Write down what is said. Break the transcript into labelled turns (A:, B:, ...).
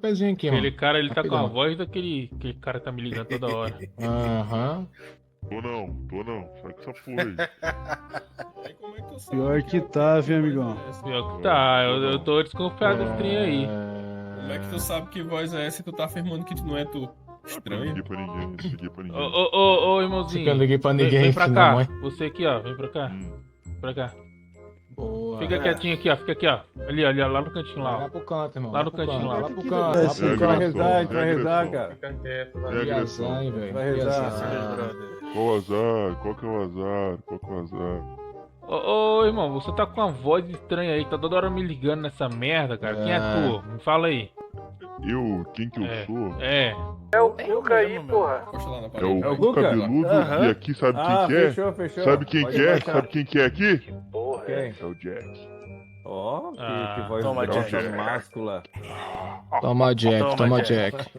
A: pezinho aqui,
B: Aquele
A: mano.
B: cara, ele tá com a
A: Rapidão.
B: voz daquele cara que tá me ligando toda hora.
A: Aham.
C: Tô não. Sai com essa porra aí.
D: Aí como é que tu sabe
E: Pior que tá, viu, amigão?
B: Pior que tá, eu tô desconfiado desse trem aí.
D: Como é que tu sabe que voz é essa que tu tá afirmando que não é tu?
C: Eu não
D: Estranho.
C: liguei pra ninguém, não liguei pra
B: Ô,
C: ninguém.
B: ô, irmãozinho.
A: Eu liguei pra ninguém,
B: Vem pra
A: filho da
B: cá.
A: mãe.
B: Você aqui, ó. Vem pra cá.
C: Hum.
B: Pra cá.
A: Boa.
B: Fica quietinho aqui, ó. Fica aqui, ó. Ali, ó. Lá no cantinho
A: Vai
B: lá,
A: lá
B: ó.
A: pro canto, irmão.
B: Lá no
A: pro
B: cantinho
A: canto,
B: lá.
A: lá pro
E: Que
A: canto.
E: é
A: Lá
E: assim,
A: pro
E: tu vai
A: canto.
E: rezar, a gente vai rezar, cara.
B: Fica quieto lá.
C: É
A: Que
C: agressão.
A: azar, hein, velho.
E: Vai
A: Que
E: rezar.
A: azar.
C: Qual o azar? Qual que é o azar? Qual que é o azar?
B: Ô, irmão, você tá com uma voz estranha aí. Tá toda hora me ligando nessa merda, cara. Quem é tu? Me fala aí.
C: Eu? Quem que eu
B: É.
C: sou?
B: É.
F: Cuca aí, porra.
D: Encosta lá na
C: É
D: parede.
C: o
E: Guga?
C: cabeludo
E: Aham.
C: e aqui sabe
E: Ah,
C: quem que é?
E: fechou.
C: Sabe quem
E: Pode
C: que é?
E: baixar.
C: Sabe quem que é aqui?
F: Porra.
E: Quem?
C: É o Jack.
E: Ó,
B: Ah,
E: que voz
F: toma,
E: grossa,
C: Jack.
E: máscula.
A: Toma Jack,
F: Toma,
A: toma
F: Jack.
A: Jack.